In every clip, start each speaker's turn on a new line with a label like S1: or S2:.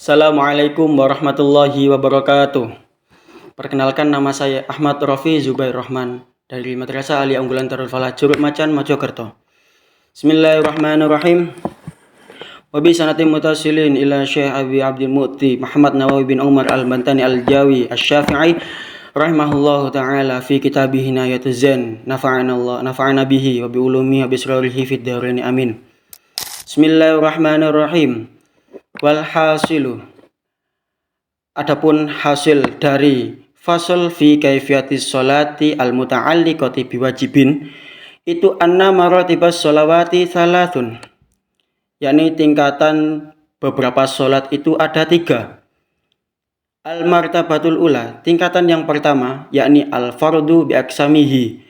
S1: Assalamualaikum warahmatullahi wabarakatuh. Perkenalkan, nama saya Ahmad Rofi Zubair Rahman dari Madrasah Aliyah Unggulan Darul Falah Curug Macan, Mojokerto. Bismillahirrahmanirrahim. Wabi sanatim mutasilin ila Syekh Abi Abdul Mu'ti Muhammad Nawawi bin Umar Al-Bantani Al-Jawi Asy-Syafi'i rahimahullahu ta'ala fi kitabih Hinayatuz Zen. Nafa'ana bihi wa bi ulumihi wa bi sirrihi fid dharain amin. Bismillahirrahmanirrahim. Walhasilu, adapun hasil dari fasal fi kaifiyatis sholati al-muta'alliqati biwajibin itu anna maratibas sholawati salatun, yakni tingkatan beberapa sholat itu ada 3. Al-martabatul ula, tingkatan yang pertama, yakni al-fardu biaksamihi,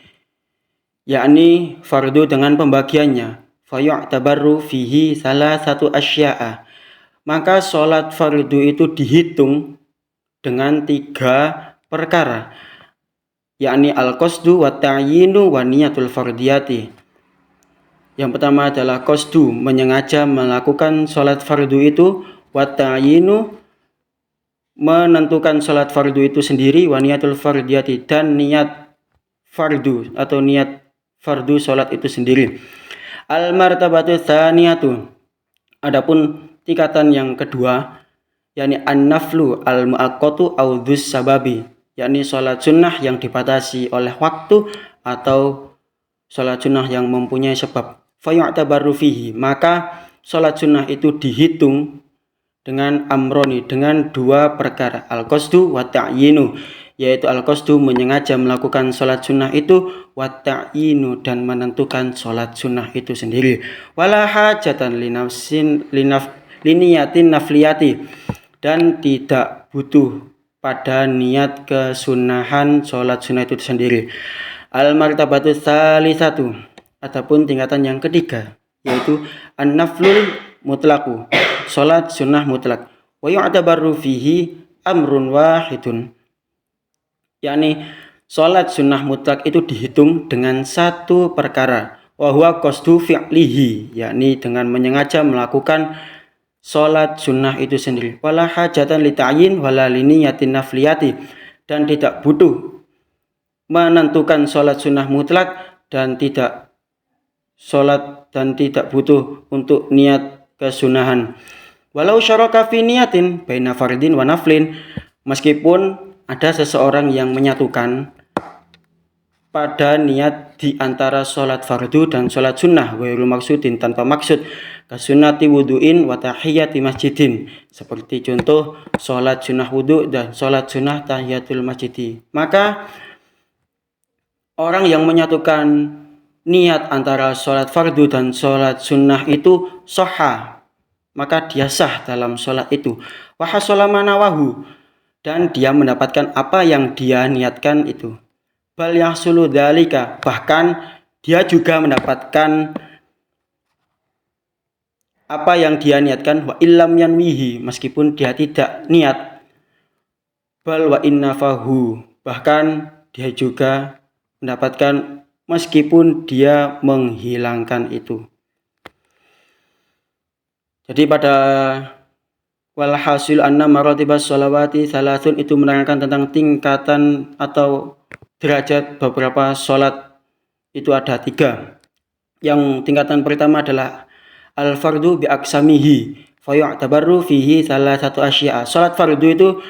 S1: yakni fardu dengan pembagiannya. Fayu'tabaru fihi salah satu asya'a, maka sholat fardu itu dihitung dengan 3 perkara, yakni al-qasdu wa ta'yinu wa niyatul fardiyati. Yang pertama adalah qasdu, menyengaja melakukan sholat fardu itu, wa ta'yinu, menentukan sholat fardu itu sendiri, wa niyatul fardiyati, dan niat fardu atau niat fardu sholat itu sendiri. Al-martabatu tsaniyatu, adapun tingkatan yang kedua, yakni an-naflu al-mu'aqqatu au dzus sababi, yakni sholat sunnah yang dibatasi oleh waktu atau sholat sunnah yang mempunyai sebab. Fayu'tabaru fihi, maka sholat sunnah itu dihitung dengan amroni, dengan 2 perkara, al-qasdu wa ta'yinu, yaitu al-qasdu menyengaja melakukan sholat sunnah itu, wa ta'yinu dan menentukan sholat sunnah itu sendiri. Wala hajatan liniyatin nafliyati, dan tidak butuh pada niat kesunahan sholat sunnah itu sendiri. Al-martabatu tsalisatu, adapun tingkatan yang ketiga, yaitu an-naflul mutlaqu, sholat sunnah mutlak. Wa yu'tabaru fihi amrun wahidun, yakni sholat sunnah mutlak itu dihitung dengan 1 perkara, wa huwa qasdu fi'lihi, yakni dengan menyengaja melakukan sholat sunnah itu sendiri. Wala hajatan li ta'yin wala liniyatin nafliyati, dan tidak butuh menentukan sholat sunnah mutlak dan tidak butuh untuk niat kesunahan. Walau syaraka fi niyatin baina fardin wa naflin, meskipun ada seseorang yang menyatukan pada niat di antara sholat fardu dan sholat sunnah, ghairu maksudin, tanpa maksud, kasunnati wudu'in wa tahiyyati masjidin, seperti contoh sholat sunnah wudu' dan sholat sunnah tahiyatul masjidi. Maka orang yang menyatukan niat antara sholat fardu dan sholat sunnah itu sahha, maka dia sah dalam sholat itu. Wa hasala manawahu, dan dia mendapatkan apa yang dia niatkan itu. Bal yahsulu dzalika, bahkan dia juga mendapatkan apa yang dia niatkan, wa illam yanwihi, meskipun dia tidak niat. Bal wa innafahu, bahkan dia juga mendapatkan meskipun dia menghilangkan itu. Jadi pada walhasil anna maratibas sholawati salasun itu menerangkan tentang tingkatan atau derajat beberapa sholat itu ada 3. Yang tingkatan pertama adalah al-fardu biaksamihi, fayu'tabaru fihi salah satu asya'a. Sholat fardu itu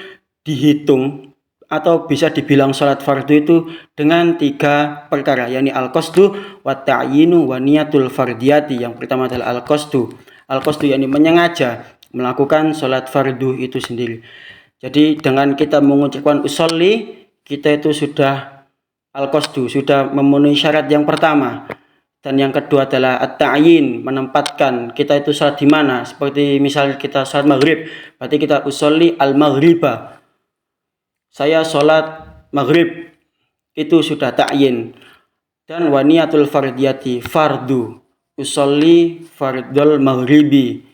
S1: dihitung atau bisa dibilang sholat fardu itu dengan 3 perkara, yakni al-qasdu wa ta'yinu wa niyatul fardiyati. Yang pertama adalah al-qasdu. Al-qasdu yakni menyengaja melakukan sholat fardu itu sendiri. Jadi dengan kita mengucapkan usolli, kita itu sudah al-qasdu, sudah memenuhi syarat yang pertama. Dan yang kedua adalah at-ta'yin, menempatkan kita itu sholat di mana. Seperti misal kita sholat maghrib, berarti kita usolli al-maghriba, saya sholat maghrib, itu sudah ta'yin. Dan wa niyatul fardiyati, fardu, usolli fardul maghribi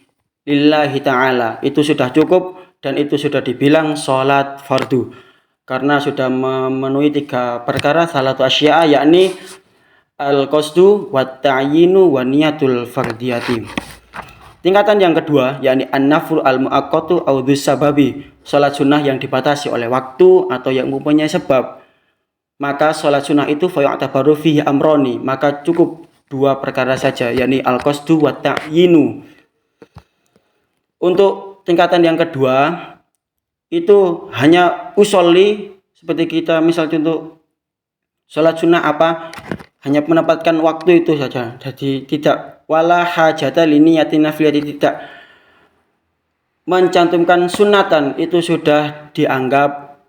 S1: lillahi ta'ala, itu sudah cukup dan itu sudah dibilang sholat fardu, karena sudah memenuhi 3 perkara, salatu asya'a, yakni al-qasdu wa ta'yinu wa niyatul fardiyati. Tingkatan yang kedua yakni an-naflu al-muaqqatu aw sababi, salat sunnah yang dibatasi oleh waktu atau yang mempunyai sebab. Maka salat sunnah itu fa yu'tabaru fihi amroni, maka cukup dua perkara saja, yakni al-qasdu wa ta'yinu. Untuk tingkatan yang kedua itu hanya usolli, seperti kita misal contoh salat sunnah apa, hanya menempatkan waktu itu saja. Jadi tidak wala hajata liniyatin nafliyati, tidak mencantumkan sunatan, itu sudah dianggap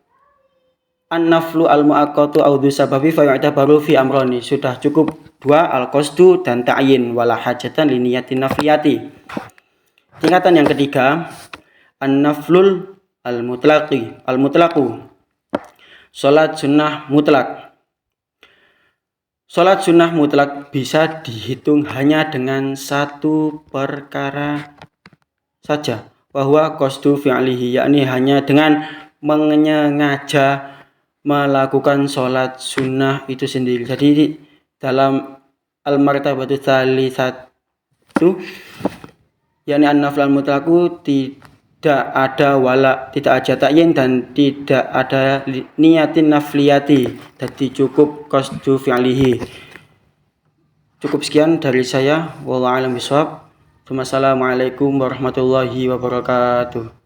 S1: an-naflu al-muaqqatu aw sababi fa yu'tabaru fi amroni, sudah cukup dua, al-qasdu dan ta'yin, wala hajatan liniyatin nafliyati. Tingkatan yang ketiga an-naflul al-mutlaqu, salat sunnah mutlak. Salat sunnah mutlak bisa dihitung hanya dengan satu perkara saja, bahwa qasdu fi'lihi, yakni hanya dengan menyengaja melakukan salat sunnah itu sendiri. Jadi dalam al-martabatu tsalitsatu yakni an-nafl al-mutlaqu tidak ada ta'yin dan tidak ada niyatin nafliyati, jadi cukup qasdu fi'lihi. Cukup sekian dari saya, wallahu a'lam bishawab. Wassalamualaikum warahmatullahi wabarakatuh.